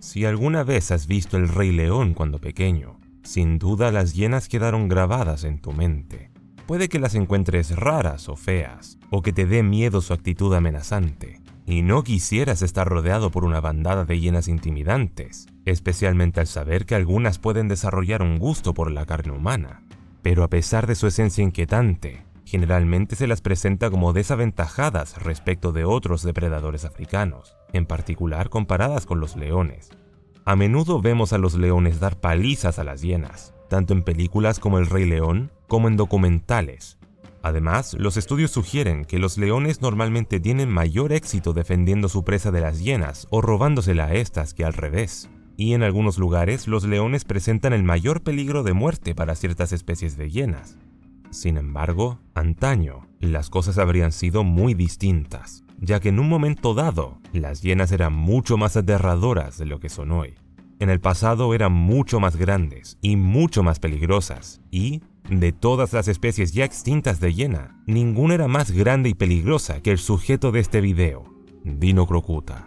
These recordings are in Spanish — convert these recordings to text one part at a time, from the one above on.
Si alguna vez has visto El Rey León cuando pequeño, sin duda las hienas quedaron grabadas en tu mente. Puede que las encuentres raras o feas, o que te dé miedo su actitud amenazante, y no quisieras estar rodeado por una bandada de hienas intimidantes, especialmente al saber que algunas pueden desarrollar un gusto por la carne humana. Pero a pesar de su esencia inquietante, generalmente se las presenta como desaventajadas respecto de otros depredadores africanos, en particular comparadas con los leones. A menudo vemos a los leones dar palizas a las hienas, tanto en películas como El Rey León, como en documentales. Además, los estudios sugieren que los leones normalmente tienen mayor éxito defendiendo su presa de las hienas o robándosela a estas que al revés. Y en algunos lugares, los leones presentan el mayor peligro de muerte para ciertas especies de hienas. Sin embargo, antaño, las cosas habrían sido muy distintas, ya que en un momento dado, las hienas eran mucho más aterradoras de lo que son hoy. En el pasado eran mucho más grandes y mucho más peligrosas, y, de todas las especies ya extintas de hiena, ninguna era más grande y peligrosa que el sujeto de este video, Dinocrocuta.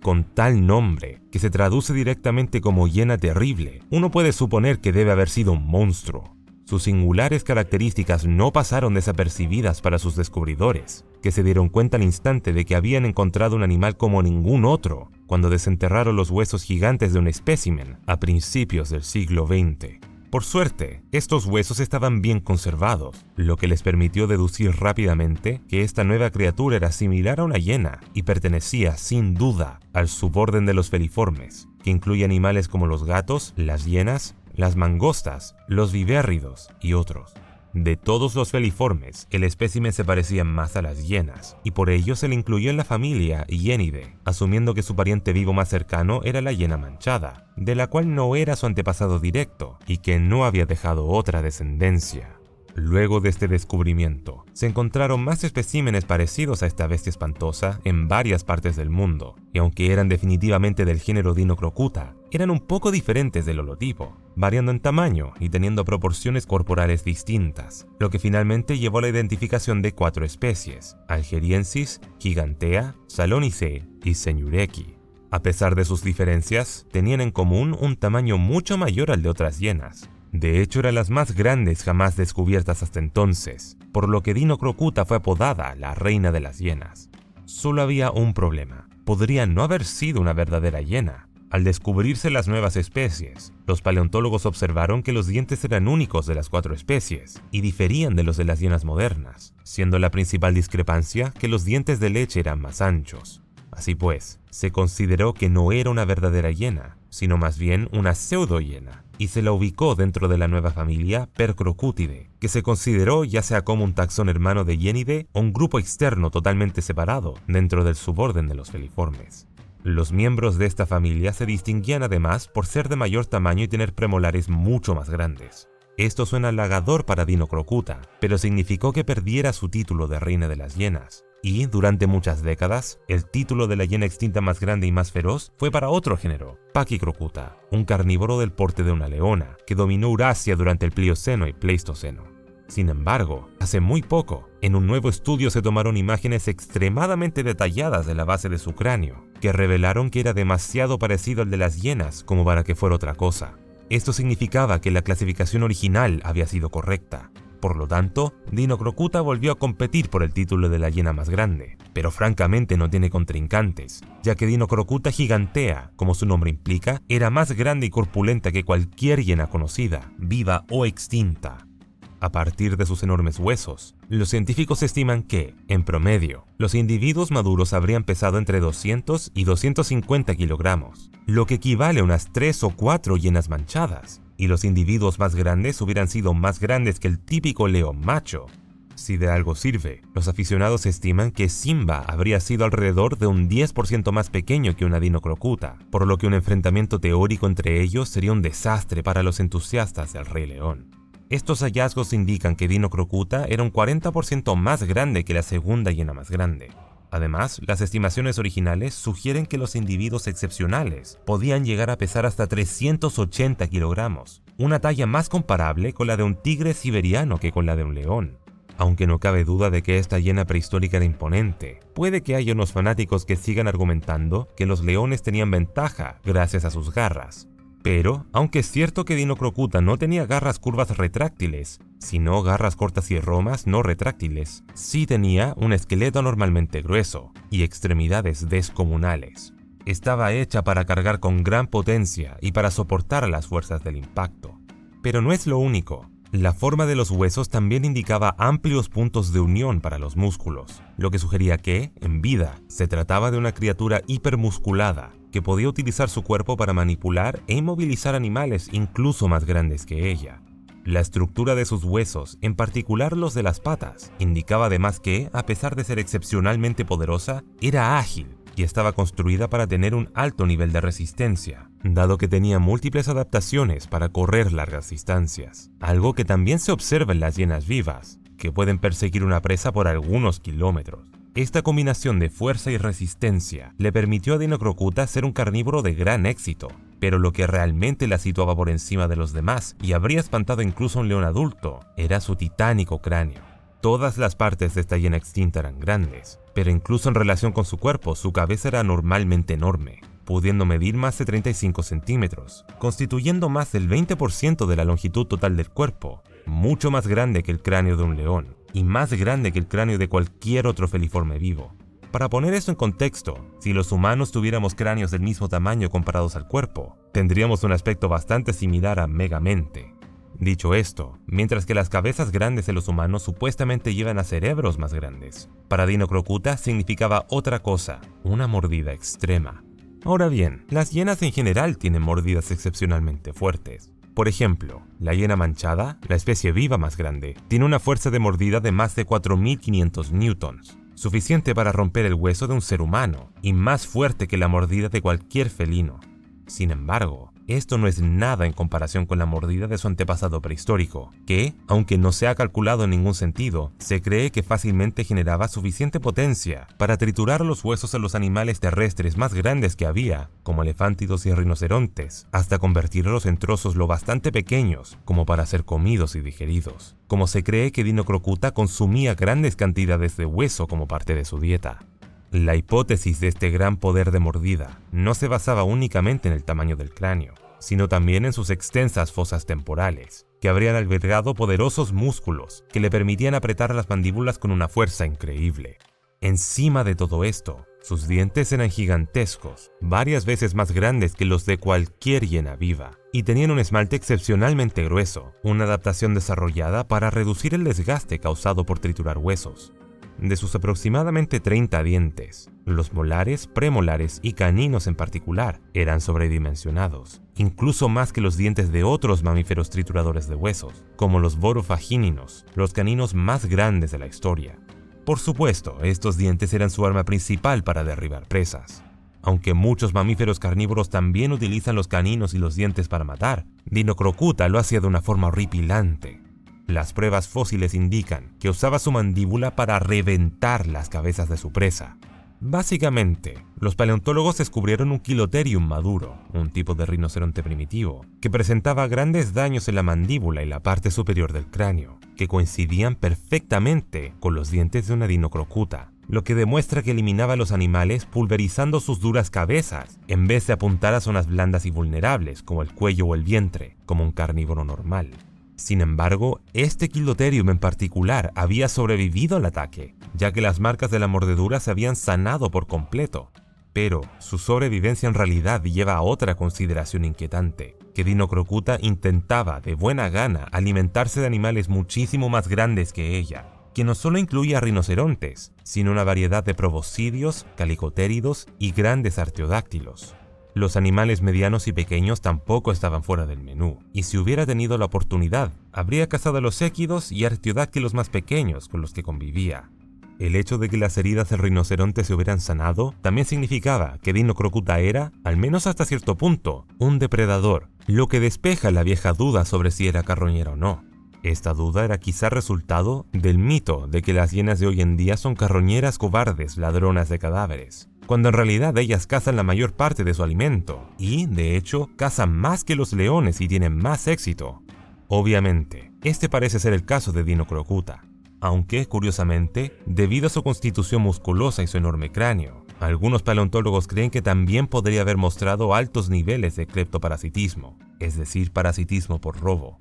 Con tal nombre, que se traduce directamente como hiena terrible, uno puede suponer que debe haber sido un monstruo. Sus singulares características no pasaron desapercibidas para sus descubridores, que se dieron cuenta al instante de que habían encontrado un animal como ningún otro, cuando desenterraron los huesos gigantes de un espécimen a principios del siglo XX. Por suerte, estos huesos estaban bien conservados, lo que les permitió deducir rápidamente que esta nueva criatura era similar a una hiena y pertenecía, sin duda, al suborden de los feliformes, que incluye animales como los gatos, las hienas, las mangostas, los vivérridos y otros. De todos los feliformes, el espécimen se parecía más a las hienas, y por ello se le incluyó en la familia Hyenidae, asumiendo que su pariente vivo más cercano era la hiena manchada, de la cual no era su antepasado directo, y que no había dejado otra descendencia. Luego de este descubrimiento, se encontraron más especímenes parecidos a esta bestia espantosa en varias partes del mundo, y aunque eran definitivamente del género Dinocrocuta, eran un poco diferentes del holotipo, variando en tamaño y teniendo proporciones corporales distintas, lo que finalmente llevó a la identificación de 4 especies: Algeriensis, Gigantea, Salonidae y Señureki. A pesar de sus diferencias, tenían en común un tamaño mucho mayor al de otras hienas. De hecho, eran las más grandes jamás descubiertas hasta entonces, por lo que Dinocrocuta fue apodada la reina de las hienas. Solo había un problema: podría no haber sido una verdadera hiena. Al descubrirse las nuevas especies, los paleontólogos observaron que los dientes eran únicos de las 4 especies y diferían de los de las hienas modernas, siendo la principal discrepancia que los dientes de leche eran más anchos. Así pues, se consideró que no era una verdadera hiena, sino más bien una pseudo-hiena, y se la ubicó dentro de la nueva familia Percrocutidae, que se consideró ya sea como un taxón hermano de Hyenidae o un grupo externo totalmente separado dentro del suborden de los feliformes. Los miembros de esta familia se distinguían además por ser de mayor tamaño y tener premolares mucho más grandes. Esto suena halagador para Dinocrocuta, pero significó que perdiera su título de reina de las hienas. Y, durante muchas décadas, el título de la hiena extinta más grande y más feroz fue para otro género, Pachycrocuta, un carnívoro del porte de una leona, que dominó Eurasia durante el Plioceno y Pleistoceno. Sin embargo, hace muy poco, en un nuevo estudio se tomaron imágenes extremadamente detalladas de la base de su cráneo, que revelaron que era demasiado parecido al de las hienas como para que fuera otra cosa. Esto significaba que la clasificación original había sido correcta. Por lo tanto, Dinocrocuta volvió a competir por el título de la hiena más grande, pero francamente no tiene contrincantes, ya que Dinocrocuta gigantea, como su nombre implica, era más grande y corpulenta que cualquier hiena conocida, viva o extinta. A partir de sus enormes huesos, los científicos estiman que, en promedio, los individuos maduros habrían pesado entre 200 y 250 kilogramos, lo que equivale a unas 3 o 4 hienas manchadas, y los individuos más grandes hubieran sido más grandes que el típico león macho. Si de algo sirve, los aficionados estiman que Simba habría sido alrededor de un 10% más pequeño que una Dinocrocuta, por lo que un enfrentamiento teórico entre ellos sería un desastre para los entusiastas del Rey León. Estos hallazgos indican que Dinocrocuta era un 40% más grande que la segunda hiena más grande. Además, las estimaciones originales sugieren que los individuos excepcionales podían llegar a pesar hasta 380 kilogramos, una talla más comparable con la de un tigre siberiano que con la de un león. Aunque no cabe duda de que esta hiena prehistórica era imponente, puede que haya unos fanáticos que sigan argumentando que los leones tenían ventaja gracias a sus garras. Pero, aunque es cierto que Dinocrocuta no tenía garras curvas retráctiles, sino garras cortas y romas no retráctiles, sí tenía un esqueleto anormalmente grueso y extremidades descomunales. Estaba hecha para cargar con gran potencia y para soportar las fuerzas del impacto. Pero no es lo único. La forma de los huesos también indicaba amplios puntos de unión para los músculos, lo que sugería que, en vida, se trataba de una criatura hipermusculada que podía utilizar su cuerpo para manipular e inmovilizar animales incluso más grandes que ella. La estructura de sus huesos, en particular los de las patas, indicaba además que, a pesar de ser excepcionalmente poderosa, era ágil y estaba construida para tener un alto nivel de resistencia, dado que tenía múltiples adaptaciones para correr largas distancias, algo que también se observa en las hienas vivas, que pueden perseguir una presa por algunos kilómetros. Esta combinación de fuerza y resistencia le permitió a Dinocrocuta ser un carnívoro de gran éxito, pero lo que realmente la situaba por encima de los demás y habría espantado incluso a un león adulto era su titánico cráneo. Todas las partes de esta hiena extinta eran grandes, pero incluso en relación con su cuerpo, su cabeza era anormalmente enorme, pudiendo medir más de 35 centímetros, constituyendo más del 20% de la longitud total del cuerpo, mucho más grande que el cráneo de un león, y más grande que el cráneo de cualquier otro feliforme vivo. Para poner esto en contexto, si los humanos tuviéramos cráneos del mismo tamaño comparados al cuerpo, tendríamos un aspecto bastante similar a Megamente. Dicho esto, mientras que las cabezas grandes de los humanos supuestamente llevan a cerebros más grandes, para Dinocrocuta significaba otra cosa, una mordida extrema. Ahora bien, las hienas en general tienen mordidas excepcionalmente fuertes. Por ejemplo, la hiena manchada, la especie viva más grande, tiene una fuerza de mordida de más de 4.500 newtons, suficiente para romper el hueso de un ser humano, y más fuerte que la mordida de cualquier felino. Sin embargo, esto no es nada en comparación con la mordida de su antepasado prehistórico, que, aunque no se ha calculado en ningún sentido, se cree que fácilmente generaba suficiente potencia para triturar los huesos de los animales terrestres más grandes que había, como elefántidos y rinocerontes, hasta convertirlos en trozos lo bastante pequeños como para ser comidos y digeridos. Como se cree que Dinocrocuta consumía grandes cantidades de hueso como parte de su dieta. La hipótesis de este gran poder de mordida no se basaba únicamente en el tamaño del cráneo, sino también en sus extensas fosas temporales, que habrían albergado poderosos músculos que le permitían apretar las mandíbulas con una fuerza increíble. Encima de todo esto, sus dientes eran gigantescos, varias veces más grandes que los de cualquier hiena viva, y tenían un esmalte excepcionalmente grueso, una adaptación desarrollada para reducir el desgaste causado por triturar huesos. De sus aproximadamente 30 dientes, los molares, premolares y caninos en particular eran sobredimensionados, incluso más que los dientes de otros mamíferos trituradores de huesos, como los borofagíninos, los caninos más grandes de la historia. Por supuesto, estos dientes eran su arma principal para derribar presas. Aunque muchos mamíferos carnívoros también utilizan los caninos y los dientes para matar, Dinocrocuta lo hacía de una forma horripilante. Las pruebas fósiles indican que usaba su mandíbula para reventar las cabezas de su presa. Básicamente, los paleontólogos descubrieron un Chilotherium maduro, un tipo de rinoceronte primitivo, que presentaba grandes daños en la mandíbula y la parte superior del cráneo, que coincidían perfectamente con los dientes de una Dinocrocuta, lo que demuestra que eliminaba a los animales pulverizando sus duras cabezas, en vez de apuntar a zonas blandas y vulnerables como el cuello o el vientre, como un carnívoro normal. Sin embargo, este Chilotherium en particular había sobrevivido al ataque, ya que las marcas de la mordedura se habían sanado por completo. Pero su sobrevivencia en realidad lleva a otra consideración inquietante, que Dinocrocuta intentaba de buena gana alimentarse de animales muchísimo más grandes que ella, que no solo incluía rinocerontes, sino una variedad de proboscidios, calicotéridos y grandes artiodáctilos. Los animales medianos y pequeños tampoco estaban fuera del menú, y si hubiera tenido la oportunidad, habría cazado a los équidos y artiodáctilos más pequeños con los que convivía. El hecho de que las heridas del rinoceronte se hubieran sanado también significaba que Dinocrocuta era, al menos hasta cierto punto, un depredador, lo que despeja la vieja duda sobre si era carroñera o no. Esta duda era quizá resultado del mito de que las hienas de hoy en día son carroñeras cobardes, ladronas de cadáveres, cuando en realidad ellas cazan la mayor parte de su alimento, y, de hecho, cazan más que los leones y tienen más éxito. Obviamente, este parece ser el caso de Dinocrocuta. aunque, curiosamente, debido a su constitución musculosa y su enorme cráneo, algunos paleontólogos creen que también podría haber mostrado altos niveles de cleptoparasitismo, es decir, parasitismo por robo.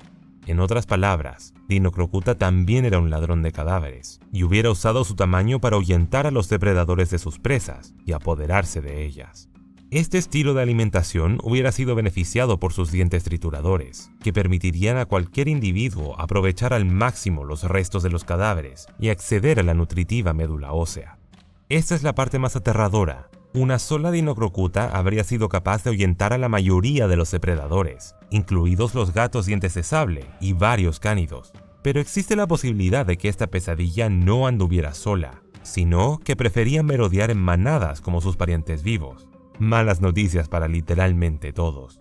En otras palabras, Dinocrocuta también era un ladrón de cadáveres, y hubiera usado su tamaño para ahuyentar a los depredadores de sus presas y apoderarse de ellas. Este estilo de alimentación hubiera sido beneficiado por sus dientes trituradores, que permitirían a cualquier individuo aprovechar al máximo los restos de los cadáveres y acceder a la nutritiva médula ósea. Esta es la parte más aterradora. Una sola Dinocrocuta habría sido capaz de ahuyentar a la mayoría de los depredadores, incluidos los gatos dientes de sable y varios cánidos. Pero existe la posibilidad de que esta pesadilla no anduviera sola, sino que prefería merodear en manadas como sus parientes vivos. Malas noticias para literalmente todos.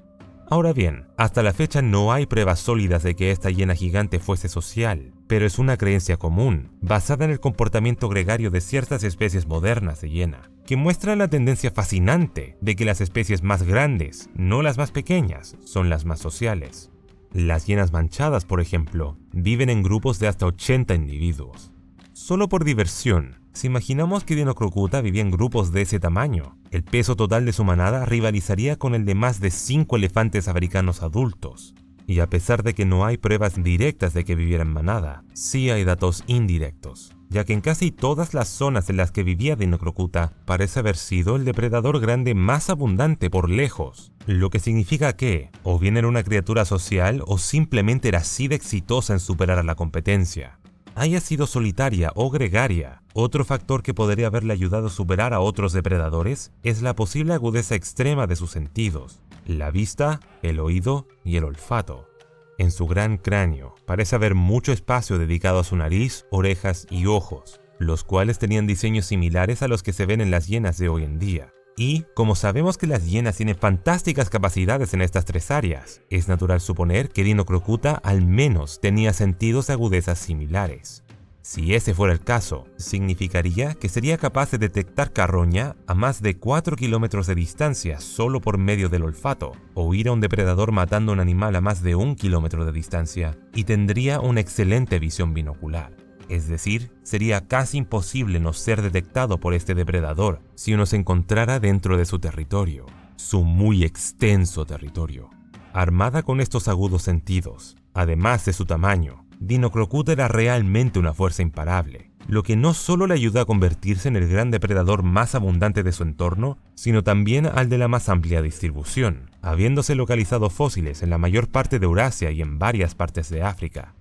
Ahora bien, hasta la fecha no hay pruebas sólidas de que esta hiena gigante fuese social, pero es una creencia común, basada en el comportamiento gregario de ciertas especies modernas de hiena, que muestran la tendencia fascinante de que las especies más grandes, no las más pequeñas, son las más sociales. Las hienas manchadas, por ejemplo, viven en grupos de hasta 80 individuos. Solo por diversión, si imaginamos que Dinocrocuta vivía en grupos de ese tamaño, el peso total de su manada rivalizaría con el de más de 5 elefantes africanos adultos. Y a pesar de que no hay pruebas directas de que viviera en manada, sí hay datos indirectos, ya que en casi todas las zonas en las que vivía Dinocrocuta parece haber sido el depredador grande más abundante por lejos, lo que significa que o bien era una criatura social o simplemente era así de exitosa en superar a la competencia. Haya sido solitaria o gregaria, otro factor que podría haberle ayudado a superar a otros depredadores es la posible agudeza extrema de sus sentidos, la vista, el oído y el olfato. En su gran cráneo parece haber mucho espacio dedicado a su nariz, orejas y ojos, los cuales tenían diseños similares a los que se ven en las hienas de hoy en día. Y, como sabemos que las hienas tienen fantásticas capacidades en estas tres áreas, es natural suponer que Dinocrocuta al menos tenía sentidos de agudeza similares. Si ese fuera el caso, significaría que sería capaz de detectar carroña a más de 4 kilómetros de distancia solo por medio del olfato, o oír a un depredador matando a un animal a más de 1 kilómetro de distancia, y tendría una excelente visión binocular. Es decir, sería casi imposible no ser detectado por este depredador si uno se encontrara dentro de su territorio, su muy extenso territorio. Armada con estos agudos sentidos, además de su tamaño, Dinocrocuta era realmente una fuerza imparable, lo que no solo le ayudó a convertirse en el gran depredador más abundante de su entorno, sino también al de la más amplia distribución, habiéndose localizado fósiles en la mayor parte de Eurasia y en varias partes de África.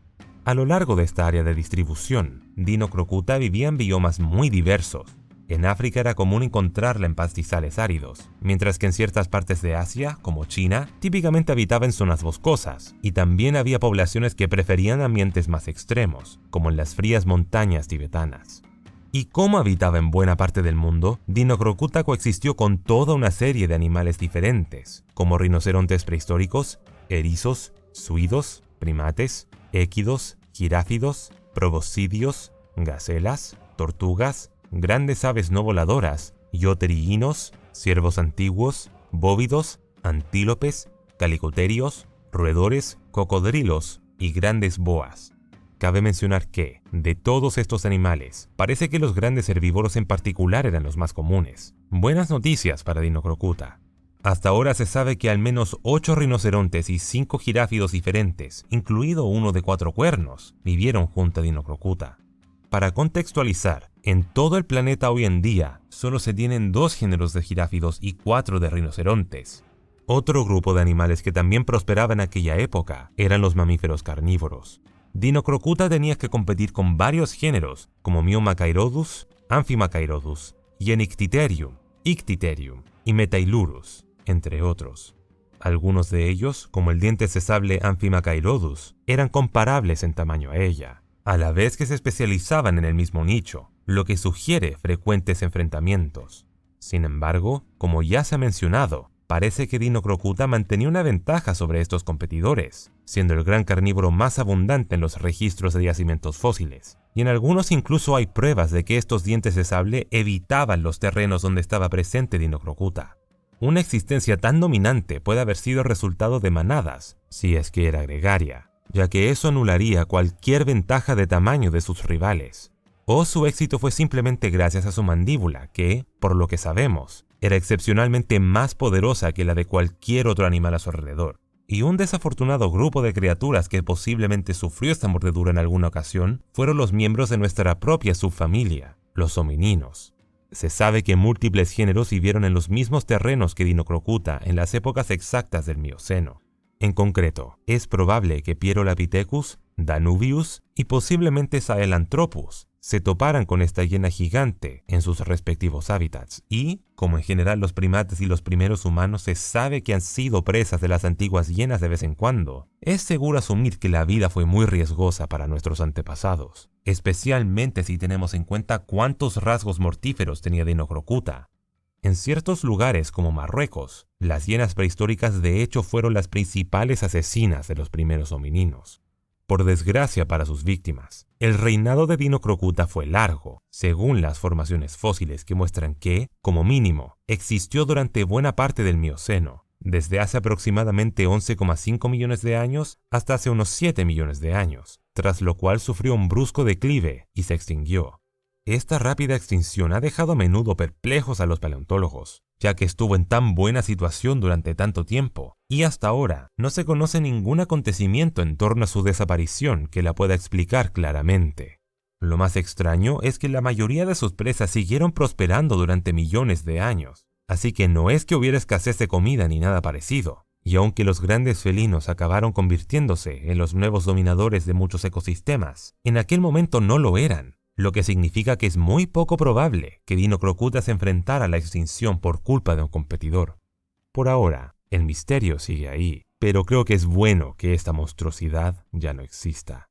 A lo largo de esta área de distribución, Dinocrocuta vivía en biomas muy diversos. En África era común encontrarla en pastizales áridos, mientras que en ciertas partes de Asia, como China, típicamente habitaba en zonas boscosas, y también había poblaciones que preferían ambientes más extremos, como en las frías montañas tibetanas. Y como habitaba en buena parte del mundo, Dinocrocuta coexistió con toda una serie de animales diferentes, como rinocerontes prehistóricos, erizos, suidos, primates, équidos, giráfidos, proboscidios, gacelas, tortugas, grandes aves no voladoras, yoteriginos, ciervos antiguos, bóvidos, antílopes, calicoterios, roedores, cocodrilos y grandes boas. Cabe mencionar que, de todos estos animales, parece que los grandes herbívoros en particular eran los más comunes. Buenas noticias para Dinocrocuta. Hasta ahora se sabe que al menos 8 rinocerontes y 5 giráfidos diferentes, incluido uno de 4 cuernos, vivieron junto a Dinocrocuta. Para contextualizar, en todo el planeta hoy en día solo se tienen 2 géneros de giráfidos y 4 de rinocerontes. Otro grupo de animales que también prosperaba en aquella época eran los mamíferos carnívoros. Dinocrocuta tenía que competir con varios géneros como Myomacaerodus, Amphimacaerodus, Genictiterium, Ictiterium y Metailurus, entre otros. Algunos de ellos, como el diente de sable Amphimacaerodus, eran comparables en tamaño a ella, a la vez que se especializaban en el mismo nicho, lo que sugiere frecuentes enfrentamientos. Sin embargo, como ya se ha mencionado, parece que Dinocrocuta mantenía una ventaja sobre estos competidores, siendo el gran carnívoro más abundante en los registros de yacimientos fósiles, y en algunos incluso hay pruebas de que estos dientes de sable evitaban los terrenos donde estaba presente Dinocrocuta. Una existencia tan dominante puede haber sido resultado de manadas, si es que era gregaria, ya que eso anularía cualquier ventaja de tamaño de sus rivales. O su éxito fue simplemente gracias a su mandíbula, que, por lo que sabemos, era excepcionalmente más poderosa que la de cualquier otro animal a su alrededor. Y un desafortunado grupo de criaturas que posiblemente sufrió esta mordedura en alguna ocasión fueron los miembros de nuestra propia subfamilia, los homininos. Se sabe que múltiples géneros vivieron en los mismos terrenos que Dinocrocuta en las épocas exactas del Mioceno. En concreto, es probable que Pierolapithecus, Danuvius y posiblemente Sahelanthropus se toparan con esta hiena gigante en sus respectivos hábitats y, como en general los primates y los primeros humanos se sabe que han sido presas de las antiguas hienas de vez en cuando, es seguro asumir que la vida fue muy riesgosa para nuestros antepasados, especialmente si tenemos en cuenta cuántos rasgos mortíferos tenía Dinocrocuta. En ciertos lugares como Marruecos, las hienas prehistóricas de hecho fueron las principales asesinas de los primeros homininos. Por desgracia para sus víctimas, el reinado de Dinocrocuta fue largo, según las formaciones fósiles que muestran que, como mínimo, existió durante buena parte del Mioceno, desde hace aproximadamente 11,5 millones de años hasta hace unos 7 millones de años, tras lo cual sufrió un brusco declive y se extinguió. Esta rápida extinción ha dejado a menudo perplejos a los paleontólogos, ya que estuvo en tan buena situación durante tanto tiempo, y hasta ahora no se conoce ningún acontecimiento en torno a su desaparición que la pueda explicar claramente. Lo más extraño es que la mayoría de sus presas siguieron prosperando durante millones de años, así que no es que hubiera escasez de comida ni nada parecido, y aunque los grandes felinos acabaron convirtiéndose en los nuevos dominadores de muchos ecosistemas, en aquel momento no lo eran. Lo que significa que es muy poco probable que Dinocrocuta se enfrentara a la extinción por culpa de un competidor. Por ahora, el misterio sigue ahí, pero creo que es bueno que esta monstruosidad ya no exista.